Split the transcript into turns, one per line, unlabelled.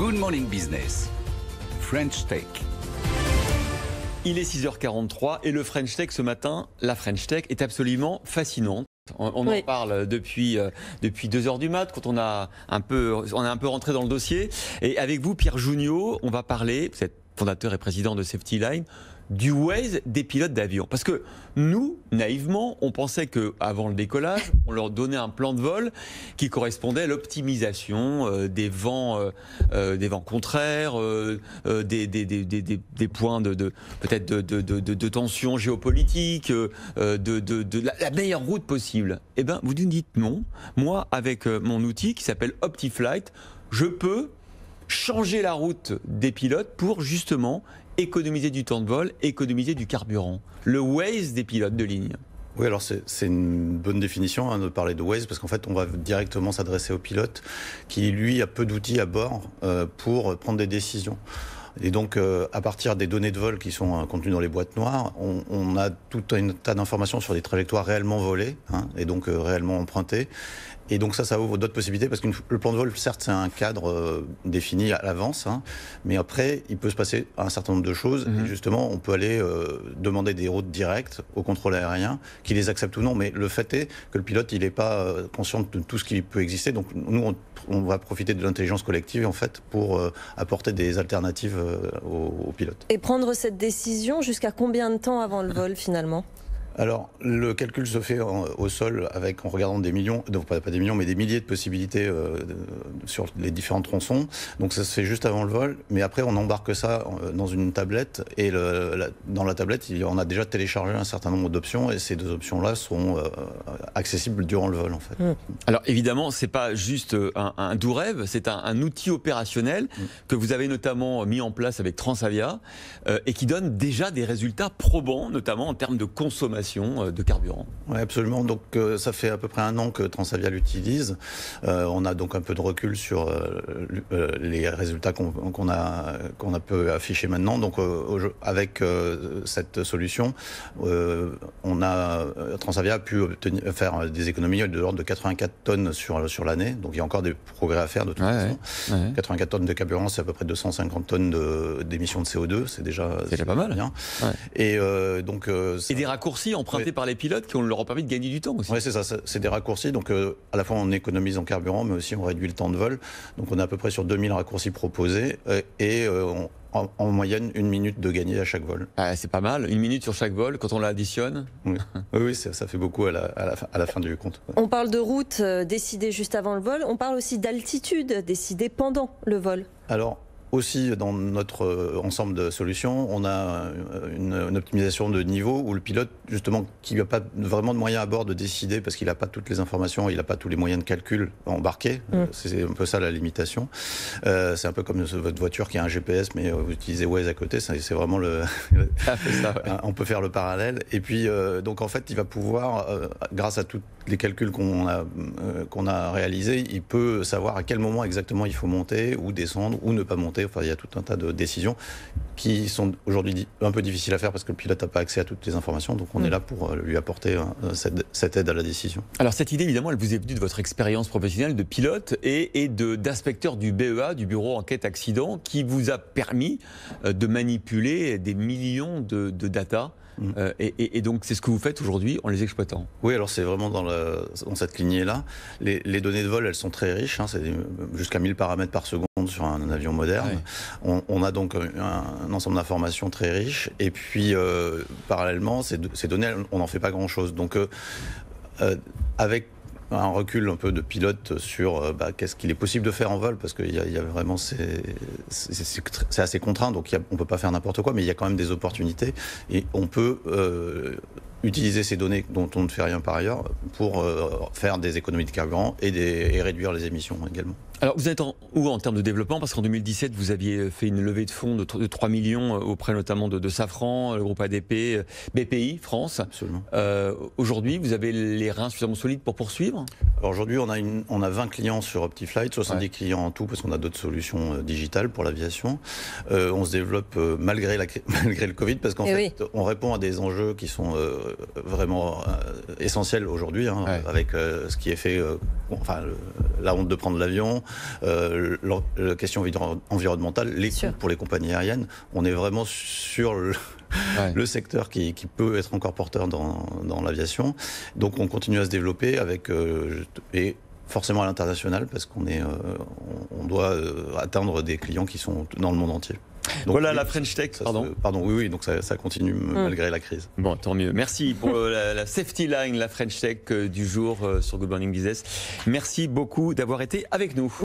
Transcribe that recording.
Good Morning Business, French Tech.
Il est 6h43 et le French Tech ce matin, la French Tech est absolument fascinante. On en parle depuis 2 heures du mat, quand on est un peu rentré dans le dossier. Et avec vous, Pierre Junio, on va parler, vous êtes fondateur et président de Safety Line, du Waze des pilotes d'avion. Parce que nous, naïvement, on pensait qu'avant le décollage, on leur donnait un plan de vol qui correspondait à l'optimisation des vents contraires, des points peut-être de tension géopolitique, de la meilleure route possible. Eh bien, vous nous dites non. Moi, avec mon outil qui s'appelle OptiFlight, je peux changer la route des pilotes pour justement économiser du temps de vol, économiser du carburant. Le Waze des pilotes de ligne.
Oui, alors c'est une bonne définition de parler de Waze, parce qu'en fait on va directement s'adresser au pilote qui lui a peu d'outils à bord pour prendre des décisions. Et donc, à partir des données de vol qui sont contenues dans les boîtes noires, on a tout un tas d'informations sur des trajectoires réellement volées, et donc réellement empruntées. Et donc ça ouvre d'autres possibilités, parce que le plan de vol, certes, c'est un cadre défini à l'avance, mais après, il peut se passer un certain nombre de choses. Et justement, on peut aller demander des routes directes au contrôle aérien, qui les accepte ou non. Mais le fait est que le pilote, il n'est pas conscient de tout ce qui peut exister. Donc nous, on va profiter de l'intelligence collective, en fait, pour apporter des alternatives aux pilotes.
Et prendre cette décision jusqu'à combien de temps avant le vol, finalement ?
Alors, le calcul se fait au sol en regardant des millions, non, pas des millions, mais des milliers de possibilités sur les différents tronçons. Donc ça se fait juste avant le vol, mais après on embarque ça dans une tablette, et dans la tablette, on a déjà téléchargé un certain nombre d'options, et ces 2 options-là sont accessibles durant le vol, en fait.
Alors évidemment, c'est pas juste un doux rêve, c'est un outil opérationnel que vous avez notamment mis en place avec Transavia et qui donne déjà des résultats probants, notamment en termes de consommation de carburant.
Oui, absolument. Donc ça fait à peu près 1 an que Transavia l'utilise. On a donc un peu de recul sur les résultats qu'on a pu afficher maintenant. Donc avec cette solution, Transavia a pu faire des économies de l'ordre de 84 tonnes sur l'année. Donc il y a encore des progrès à faire de toute façon. 84 tonnes de carburant, c'est à peu près 250 tonnes d'émissions de CO2. C'est déjà
pas mal.
Bien.
Et
donc
et des raccourcis empruntés par les pilotes qui leur ont permis de gagner du temps aussi.
Oui, c'est ça, c'est des raccourcis. Donc à la fois on économise en carburant, mais aussi on réduit le temps de vol. Donc on est à peu près sur 2000 raccourcis proposés, et en moyenne 1 minute de gagner à chaque vol.
C'est pas mal, 1 minute sur chaque vol quand on l'additionne.
Oui, ça fait beaucoup à la fin du compte.
On parle de route décidée juste avant le vol, on parle aussi d'altitude décidée pendant le vol.
Alors, aussi, dans notre ensemble de solutions, on a une optimisation de niveau où le pilote, justement, qui n'a pas vraiment de moyens à bord de décider, parce qu'il n'a pas toutes les informations, il n'a pas tous les moyens de calcul embarqués. C'est un peu ça la limitation. C'est un peu comme votre voiture qui a un GPS, mais vous utilisez Waze à côté. C'est vraiment on peut faire le parallèle. Et puis, donc en fait, il va pouvoir, grâce à tous les calculs qu'on a réalisés, il peut savoir à quel moment exactement il faut monter ou descendre ou ne pas monter. Enfin, il y a tout un tas de décisions qui sont aujourd'hui un peu difficiles à faire parce que le pilote n'a pas accès à toutes les informations. Donc on est là pour lui apporter cette aide à la décision.
Alors cette idée, évidemment, elle vous est venue de votre expérience professionnelle de pilote et d'inspecteur du BEA, du Bureau Enquête Accident, qui vous a permis de manipuler des millions de data. Et donc c'est ce que vous faites aujourd'hui en les exploitant.
Oui, alors c'est vraiment dans cette lignée-là. Les données de vol, elles sont très riches, c'est jusqu'à 1000 paramètres par seconde sur un avion moderne. On a donc un ensemble d'informations très riches, et puis parallèlement, ces données, on n'en fait pas grand-chose. Donc avec un recul un peu de pilote sur qu'est-ce qu'il est possible de faire en vol, parce qu'il y a vraiment c'est assez contraint, donc on ne peut pas faire n'importe quoi, mais il y a quand même des opportunités, et on peut utiliser ces données dont on ne fait rien par ailleurs pour faire des économies de carburant et réduire les émissions également.
Alors vous êtes où en termes de développement? Parce qu'en 2017, vous aviez fait une levée de fonds de 3 millions auprès notamment de Safran, le groupe ADP, BPI, France.
Absolument.
Aujourd'hui, vous avez les reins suffisamment solides pour poursuivre?
Alors aujourd'hui, on a 20 clients sur OptiFlight, 70 clients en tout, parce qu'on a d'autres solutions digitales pour l'aviation. On se développe malgré le Covid, parce qu'en fait, on répond à des enjeux qui sont vraiment essentiels aujourd'hui, avec ce qui est fait, la honte de prendre l'avion, la question environnementale, les coûts pour les compagnies aériennes. On est vraiment sur le secteur qui peut être encore porteur dans l'aviation. Donc on continue à se développer et forcément à l'international parce qu'on doit atteindre des clients qui sont dans le monde entier. Donc,
voilà la French Tech,
oui, donc ça continue malgré la crise.
Bon, tant mieux. Merci pour la safety line, la French Tech du jour sur Good Morning Business. Merci beaucoup d'avoir été avec nous.